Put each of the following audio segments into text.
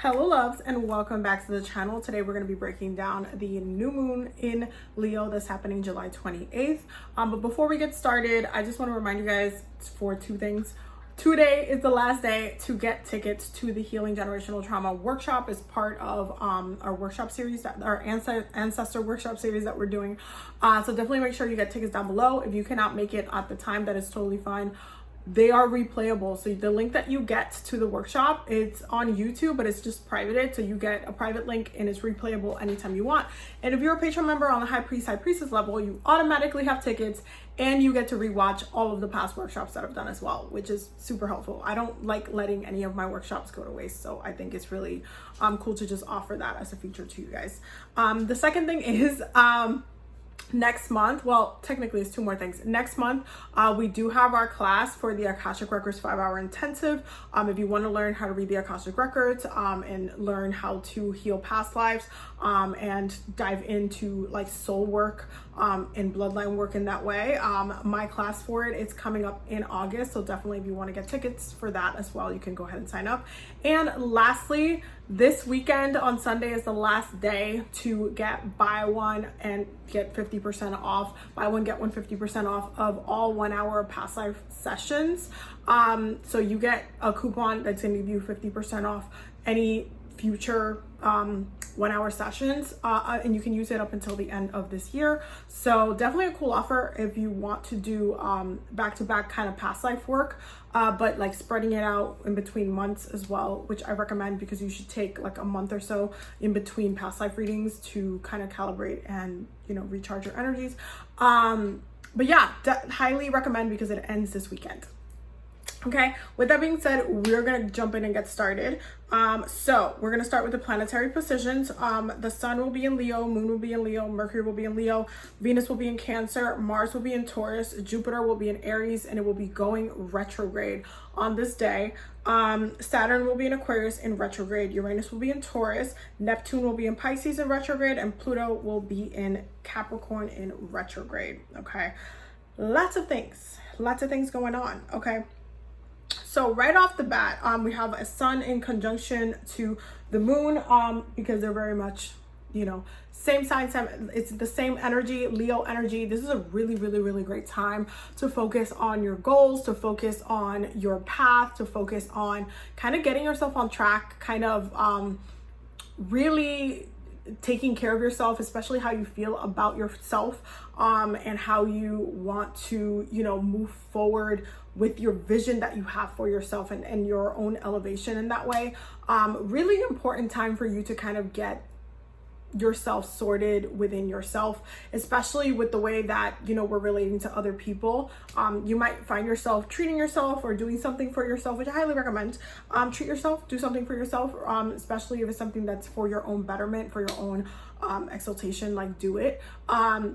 Hello loves, and welcome back to the channel. Today we're going to be breaking down the new moon in Leo that's happening July 28th. But before we get started, I just want to remind you guys for two things. Today is the last day to get tickets to the Healing Generational Trauma workshop as part of our workshop series, our ancestor workshop series that we're doing. So definitely make sure you get tickets down below. If you cannot make it at the time, that is totally fine. They are replayable. So the link that you get to the workshop, it's on YouTube, but it's just privated. So you get a private link and it's replayable anytime you want. And if you're a Patreon member on the High Priestess level, you automatically have tickets and you get to rewatch all of the past workshops that I've done as well, which is super helpful. I don't like letting any of my workshops go to waste. So I think it's really cool to just offer that as a feature to you guys. The second thing is, next month, well, technically it's two more things. Next month, we do have our class for the Akashic Records 5-hour intensive. If you want to learn how to read the Akashic Records and learn how to heal past lives and dive into like soul work and bloodline work in that way, my class for it's coming up in August. So definitely if you want to get tickets for that as well, you can go ahead and sign up. And lastly, this weekend on Sunday is the last day to get buy one and get 50% off. Buy one, get one 50% off of all 1 hour past life sessions. So you get a coupon that's gonna give you 50% off any future 1 hour sessions, and you can use it up until the end of this year. So definitely a cool offer if you want to do back-to-back kind of past life work, but like spreading it out in between months as well, which I recommend because you should take like a month or so in between past life readings to kind of calibrate and, you know, recharge your energies. But yeah, highly recommend because it ends this weekend. Okay, with that being said, we're gonna jump in and get started. So we're gonna start with the planetary positions. The sun will be in Leo, moon will be in Leo, Mercury will be in Leo, Venus will be in Cancer, Mars will be in Taurus, Jupiter will be in Aries, and it will be going retrograde on this day. Saturn will be in Aquarius in retrograde, Uranus will be in Taurus, Neptune will be in Pisces in retrograde, and Pluto will be in Capricorn in retrograde. Okay, lots of things going on. Okay. So right off the bat, we have a sun in conjunction to the moon, because they're very much, you know, same sign, it's the same energy, Leo energy. This is a really great time to focus on your goals, to focus on your path, to focus on kind of getting yourself on track, kind of really taking care of yourself, especially how you feel about yourself, and how you want to, you know, move forward with your vision that you have for yourself and your own elevation in that way. Really important time for you to kind of get yourself sorted within yourself, especially with the way that, you know, we're relating to other people. You might find yourself treating yourself or doing something for yourself, which I highly recommend. Treat yourself, do something for yourself, especially if it's something that's for your own betterment, for your own exaltation, like do it.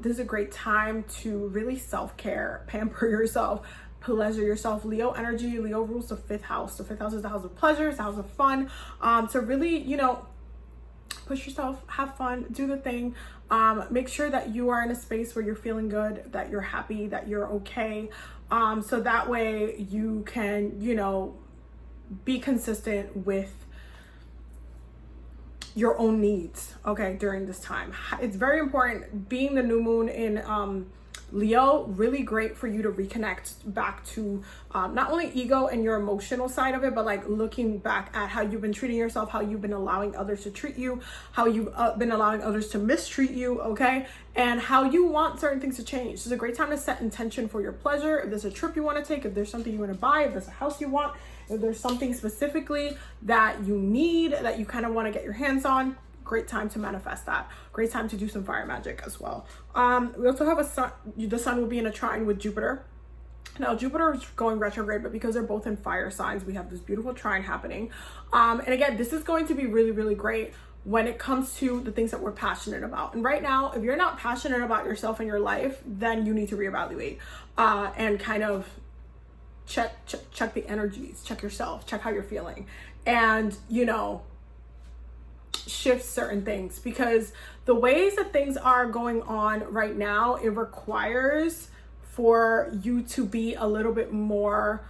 This is a great time to really self-care, pamper yourself, pleasure yourself. Leo energy, Leo rules the 5th house. The 5th house is the house of pleasures, the house of fun. So really, you know, push yourself, have fun, do the thing. Make sure that you are in a space where you're feeling good, that you're happy, that you're okay. So that way you can, you know, be consistent with your own needs, okay, during this time. It's very important. Being the new moon in Leo, really great for you to reconnect back to not only ego and your emotional side of it, but like looking back at how you've been treating yourself, how you've been allowing others to treat you, how you've been allowing others to mistreat you, okay, and how you want certain things to change. This is a great time to set intention for your pleasure. If there's a trip you want to take, if there's something you want to buy, if there's a house you want, if there's something specifically that you need, that you kind of want to get your hands on, great time to manifest that. Great time to do some fire magic as well. We also have a sun, the sun will be in a trine with Jupiter. Now Jupiter is going retrograde, but because they're both in fire signs, we have this beautiful trine happening. And again, this is going to be really great when it comes to the things that we're passionate about. And right now, if you're not passionate about yourself and your life, then you need to reevaluate and kind of check the energies, check yourself, check how you're feeling, and, you know, shift certain things, because the ways that things are going on right now, it requires for you to be a little bit more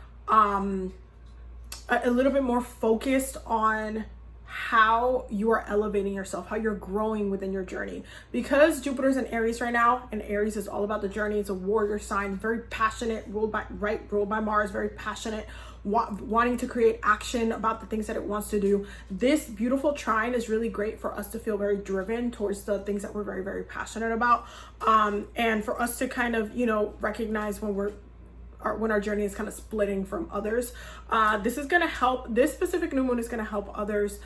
focused on how you are elevating yourself, how you're growing within your journey. Because Jupiter's in Aries right now, and Aries is all about the journey. It's a warrior sign, very passionate, ruled by Mars, very passionate, wanting to create action about the things that it wants to do. This beautiful trine is really great for us to feel very driven towards the things that we're very, very passionate about. And for us to kind of, recognize when our journey is kind of splitting from others. This is going to help, this specific new moon is going to help others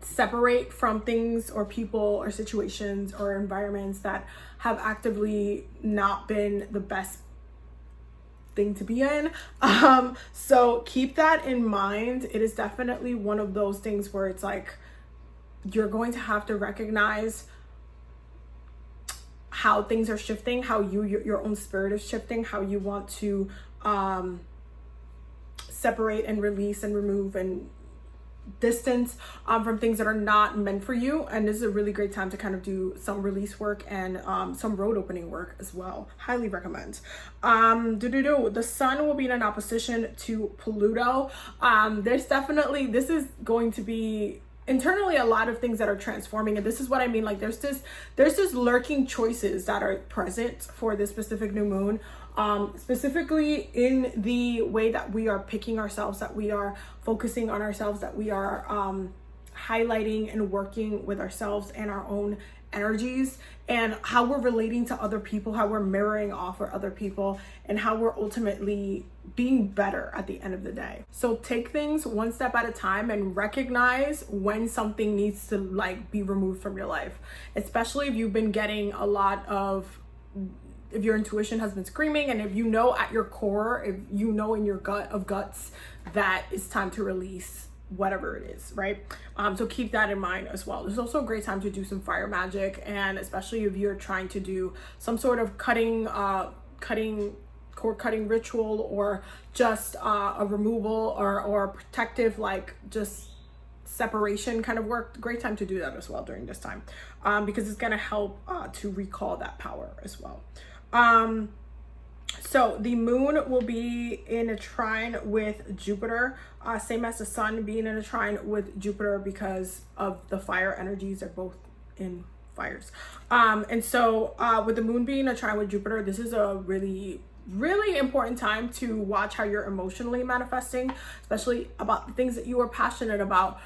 separate from things or people or situations or environments that have actively not been the best thing to be in. So keep that in mind. It is definitely one of those things where it's like, you're going to have to recognize how things are shifting, how your own spirit is shifting, how you want to separate and release and remove and distance from things that are not meant for you. And this is a really great time to kind of do some release work and some road opening work as well. Highly recommend. The sun will be in an opposition to Pluto. This is going to be internally a lot of things that are transforming, and this is what I mean. Like there's this lurking choices that are present for this specific new moon, specifically in the way that we are picking ourselves, that we are focusing on ourselves, that we are highlighting and working with ourselves and our own energies, and how we're relating to other people, how we're mirroring off for other people, and how we're ultimately being better at the end of the day. So take things one step at a time and recognize when something needs to be removed from your life, especially if you've been getting a lot of, if your intuition has been screaming, and if you know at your core, if you know in your gut of guts that it's time to release whatever it is, right? So keep that in mind as well. There's also a great time to do some fire magic, and especially if you're trying to do some sort of cord cutting ritual, or just a removal or protective, just separation kind of work. Great time to do that as well during this time, because it's going to help to recall that power as well. So the moon will be in a trine with Jupiter, same as the sun being in a trine with Jupiter, because of the fire energies. Are both in fires. And so with the moon being in a trine with Jupiter, this is a really important time to watch how you're emotionally manifesting, especially about the things that you are passionate about.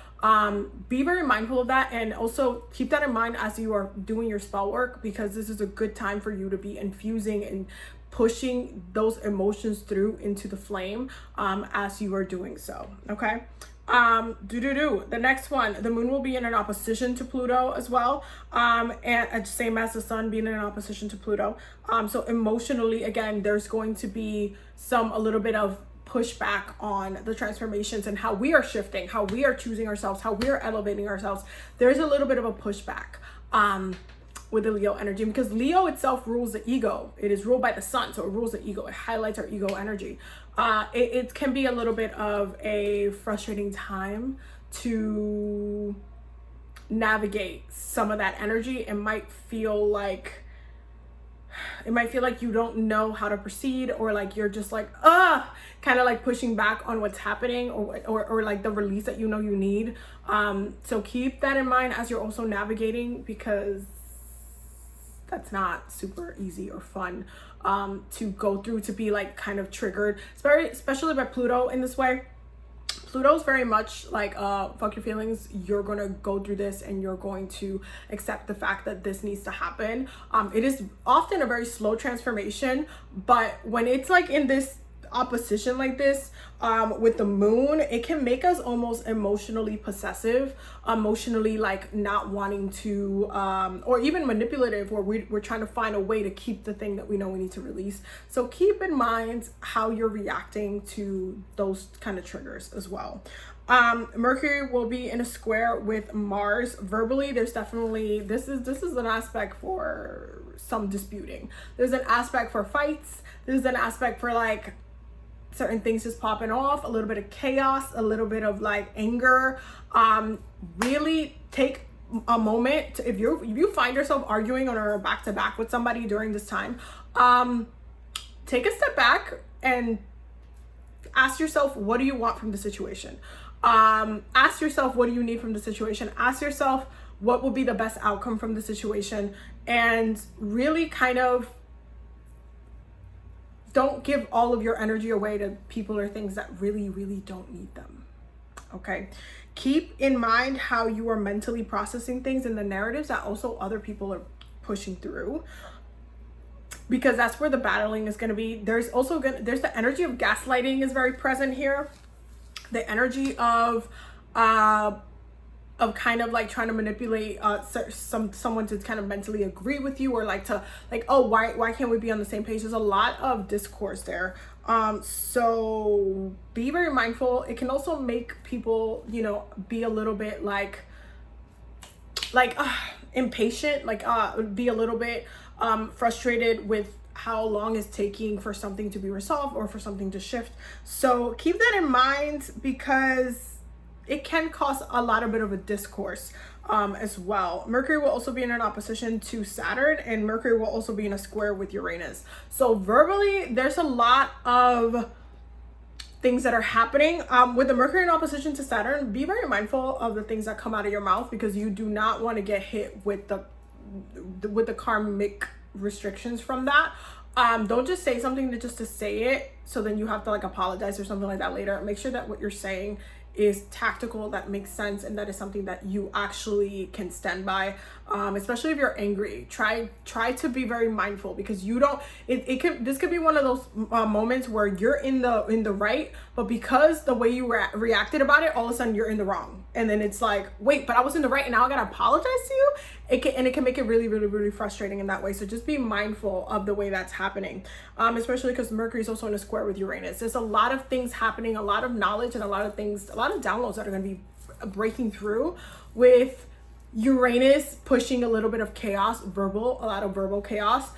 Be very mindful of that, and also keep that in mind as you are doing your spell work, because this is a good time for you to be infusing and pushing those emotions through into the flame as you are doing so. Okay. The next one, the moon will be in an opposition to Pluto as well, and same as the sun being in an opposition to Pluto. So emotionally, again, there's going to be a little bit of pushback on the transformations and how we are shifting, how we are choosing ourselves, how we are elevating ourselves. There's a little bit of a pushback with the Leo energy, because Leo itself rules the ego. It is ruled by the sun, so it rules the ego. It highlights our ego energy. It can be a little bit of a frustrating time to navigate some of that energy. It might feel like you don't know how to proceed, or you're just kind of pushing back on what's happening, or the release that you need. So keep that in mind as you're also navigating, because that's not super easy or fun to go through, to be kind of triggered, especially by Pluto in this way. Pluto's very much fuck your feelings. You're gonna go through this, and you're going to accept the fact that this needs to happen. It is often a very slow transformation, but when it's in this opposition like this with the moon, it can make us almost emotionally possessive, emotionally not wanting to or even manipulative, where we're trying to find a way to keep the thing that we know we need to release. So keep in mind how you're reacting to those kind of triggers as well. Mercury will be in a square with Mars. Verbally, there's definitely, this is an aspect for some disputing. There's an aspect for fights. There's an aspect for certain things just popping off, a little bit of chaos, a little bit of anger. Really take a moment if you find yourself arguing or back to back with somebody during this time, take a step back and ask yourself, what do you want from the situation? Ask yourself, what do you need from the situation? Ask yourself, what will be the best outcome from the situation? And really kind of don't give all of your energy away to people or things that really, really don't need them. Okay. Keep in mind how you are mentally processing things and the narratives that also other people are pushing through, because that's where the battling is going to be. There's also there's the energy of gaslighting is very present here. The energy of kind of like trying to manipulate someone to kind of mentally agree with you, or like to like, oh, why can't we be on the same page? There's a lot of discourse there. So be very mindful. It can also make people, you know, be a little bit like impatient, like be a little bit frustrated with how long it's taking for something to be resolved or for something to shift. So keep that in mind, because it can cause a lot of bit of a discourse as well. Mercury will also be in an opposition to Saturn, and Mercury will also be in a square with Uranus. So verbally, there's a lot of things that are happening. With the Mercury in opposition to Saturn, be very mindful of the things that come out of your mouth, because you do not want to get hit with the karmic restrictions from that. Don't just say something just to say it, so then you have to like apologize or something like that later. Make sure that what you're saying is tactical, that makes sense, and that is something that you actually can stand by. Especially if you're angry, try to be very mindful, because you don't, this could be one of those moments where you're in the right, but because the way you reacted about it, all of a sudden you're in the wrong, and then it's like, wait, but I was in the right and now I gotta apologize to you. It can make it really, really, really frustrating in that way. So just be mindful of the way that's happening, especially because Mercury is also in a square with Uranus. There's a lot of things happening, a lot of knowledge, and a lot of downloads that are going to be breaking through, with Uranus pushing a little bit of chaos, a lot of verbal chaos.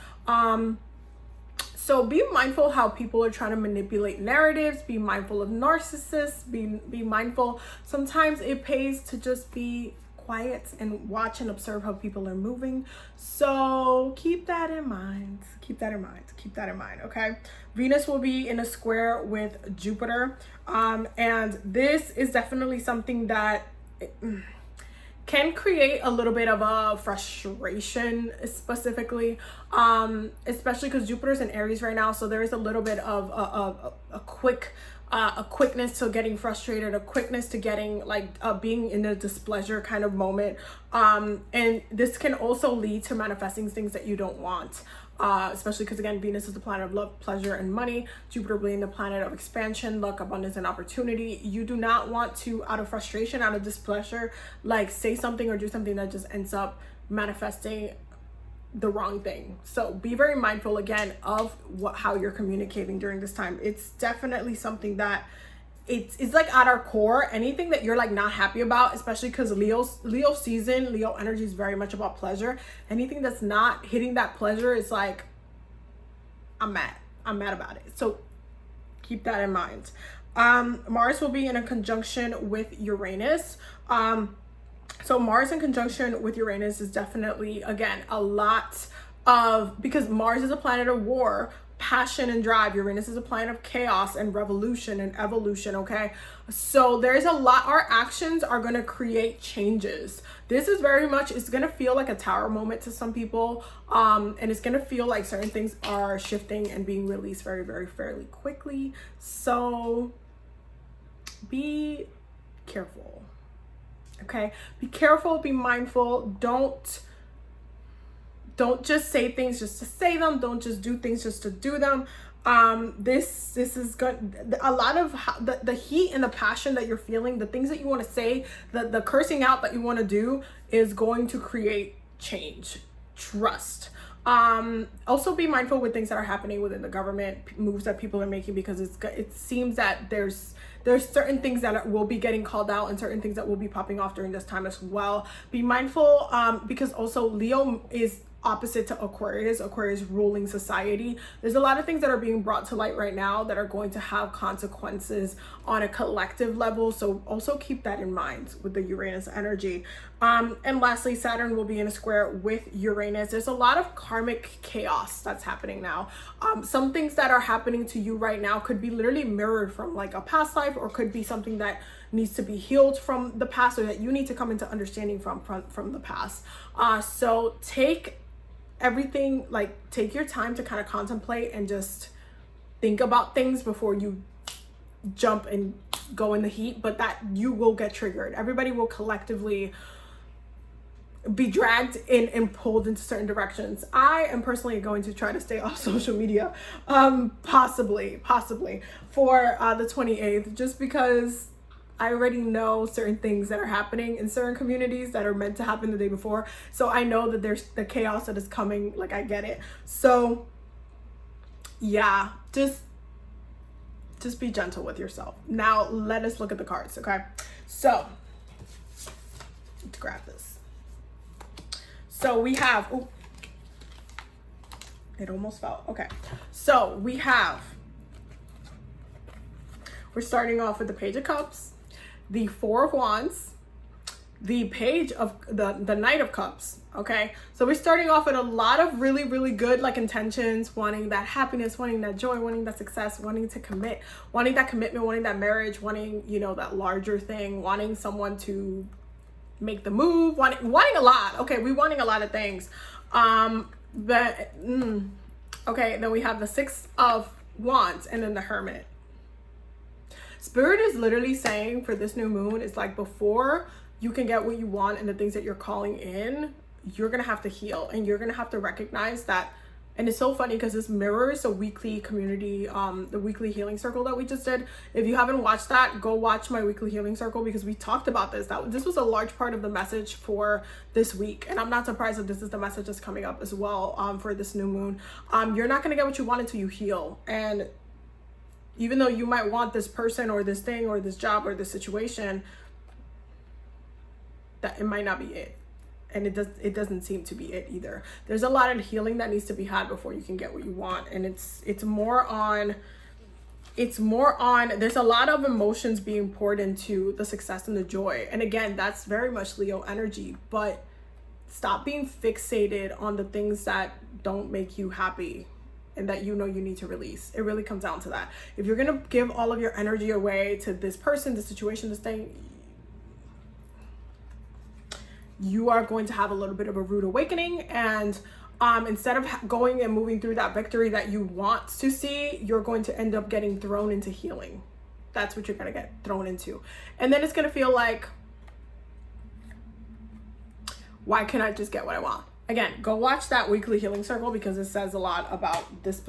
So be mindful how people are trying to manipulate narratives. Be mindful of narcissists. Be mindful. Sometimes it pays to just be quiet and watch and observe how people are moving. So keep that in mind. Okay. Venus will be in a square with Jupiter. And this is definitely something that can create a little bit of a frustration, specifically, especially because Jupiter's in Aries right now. So there is a little bit of a quickness to getting frustrated, a quickness to getting like being in a displeasure kind of moment. And this can also lead to manifesting things that you don't want. Especially because, again, Venus is the planet of love, pleasure, and money. Jupiter being the planet of expansion, luck, abundance, and opportunity. You do not want to, out of frustration, out of displeasure, like say something or do something that just ends up manifesting the wrong thing. So be very mindful, again, of how you're communicating during this time. It's definitely something that it's like at our core, anything that you're like not happy about, especially because Leo season, Leo energy is very much about pleasure. Anything that's not hitting that pleasure is like, I'm mad about it. So keep that in mind. Mars will be in a conjunction with Uranus. So Mars in conjunction with Uranus is definitely, again, a lot of, because Mars is a planet of war, passion, and drive. Uranus is a planet of chaos and revolution and evolution. Okay, so there's a lot. Our actions are going to create changes. This is very much, it's going to feel like a tower moment to some people, and it's going to feel like certain things are shifting and being released very, very fairly quickly. So be careful. Okay, be careful, be mindful. Don't just say things just to say them. Don't just do things just to do them. This is good. A lot of the heat and the passion that you're feeling, the things that you want to say, the cursing out that you want to do is going to create change. Trust. Also be mindful with things that are happening within the government, moves that people are making, because it seems that there's certain things that will be getting called out and certain things that will be popping off during this time as well. Be mindful, because also Leo is opposite to Aquarius ruling society. There's a lot of things that are being brought to light right now that are going to have consequences on a collective level. So also keep that in mind with the Uranus energy. And lastly, Saturn will be in a square with Uranus. There's a lot of karmic chaos that's happening now. Some things that are happening to you right now could be literally mirrored from like a past life, or could be something that needs to be healed from the past, or that you need to come into understanding from the past. So take everything, like take your time to kind of contemplate and just think about things before you jump and go in the heat, but that you will get triggered. Everybody will collectively be dragged in and pulled into certain directions. I am personally going to try to stay off social media, possibly for the 28th, just because I already know certain things that are happening in certain communities that are meant to happen the day before. So I know that there's the chaos that is coming, like I get it. So yeah, just be gentle with yourself. Now let us look at the cards, okay? So let's grab this. So we have, oh, it almost fell. Okay. So we're starting off with the Page of Cups, the Four of Wands, the Page of the Knight of Cups. Okay. So we're starting off with a lot of really, really good like intentions, wanting that happiness, wanting that joy, wanting that success, wanting to commit, wanting that commitment, wanting that marriage, wanting, you know, that larger thing, wanting someone to make the move, wanting a lot. Okay, we're wanting a lot of things. Okay, then we have the Six of Wands and then the Hermit. Spirit is literally saying for this new moon, it's like before you can get what you want and the things that you're calling in, you're gonna have to heal, and you're gonna have to recognize that. And it's so funny because this mirrors a weekly community, the weekly healing circle that we just did. If you haven't watched that, go watch my weekly healing circle, because we talked about this. This was a large part of the message for this week. And I'm not surprised that this is the message that's coming up as well for this new moon. You're not going to get what you want until you heal. And even though you might want this person or this thing or this job or this situation, that it might not be it. And it doesn't seem to be it either. There's a lot of healing that needs to be had before you can get what you want. And it's more on, there's a lot of emotions being poured into the success and the joy. And again, that's very much Leo energy, but stop being fixated on the things that don't make you happy and that you know you need to release. It really comes down to that. If you're going to give all of your energy away to this person, this situation, this thing, you are going to have a little bit of a rude awakening. And instead of going and moving through that victory that you want to see, you're going to end up getting thrown into healing. That's what you're going to get thrown into. And then it's going to feel like, why can't I just get what I want? Again, go watch that weekly healing circle, because it says a lot about this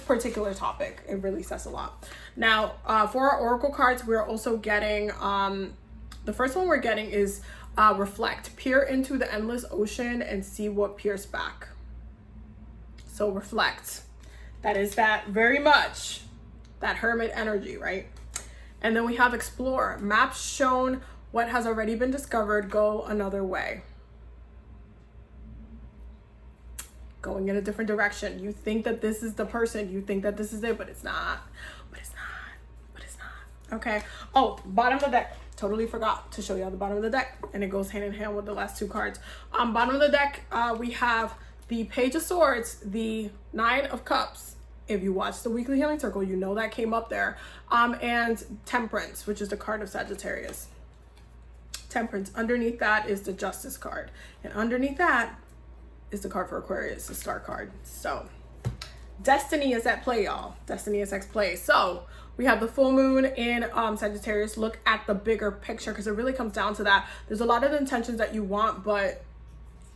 particular topic. It really says a lot. Now, for our oracle cards, we're also getting, the first one we're getting is reflect. Peer into the endless ocean and see what peers back. So reflect. That is that very much that Hermit energy, right? And then we have explore. Maps shown what has already been discovered. Go another way. Going in a different direction. You think that this is the person. You think that this is it, but it's not. But it's not. But it's not. Okay. Oh, bottom of the deck. Totally forgot to show you the bottom of the deck, and it goes hand in hand with the last two cards. Bottom of the deck, we have the Page of Swords, the Nine of Cups. If you watch the weekly healing circle, you know that came up there. And Temperance, which is the card of Sagittarius. Temperance. Underneath that is the Justice card, and underneath that is the card for Aquarius, the Star card. So destiny is at play, y'all. Destiny is at play. So we have the full moon in Sagittarius. Look at the bigger picture, because it really comes down to that. There's a lot of intentions that you want, but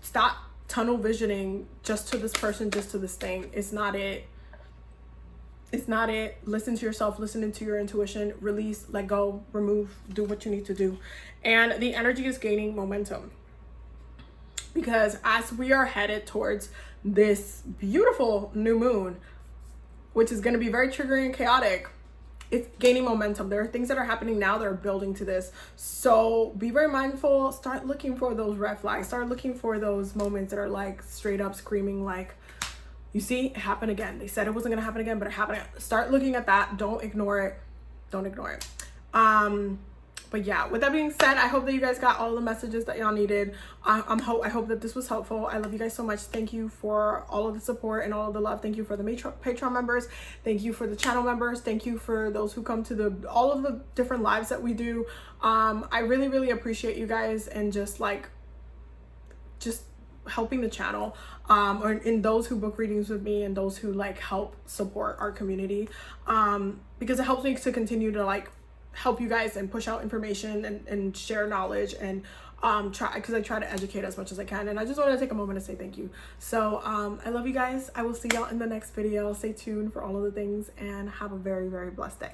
stop tunnel visioning just to this person, just to this thing. It's not it. It's not it. Listen to yourself, listen into your intuition, release, let go, remove, do what you need to do. And the energy is gaining momentum, because as we are headed towards this beautiful new moon, which is going to be very triggering and chaotic, it's gaining momentum. There are things that are happening now that are building to this. So be very mindful. Start looking for those red flags. Start looking for those moments that are like straight up screaming like, you see, it happened again. They said it wasn't going to happen again, but it happened again. Start looking at that. Don't ignore it. Don't ignore it. But yeah, with that being said, I hope that you guys got all the messages that y'all needed. I hope that this was helpful. I love you guys so much. Thank you for all of the support and all of the love. Thank you for the Patreon members. Thank you for the channel members. Thank you for those who come to all of the different lives that we do. I really, really appreciate you guys, and just helping the channel, or in those who book readings with me, and those who like help support our community, because it helps me to continue to like help you guys and push out information and share knowledge, and because I try to educate as much as I can. And I just want to take a moment to say thank you. So I love you guys. I will see y'all in the next video. Stay tuned for all of the things, and have a very, very blessed day.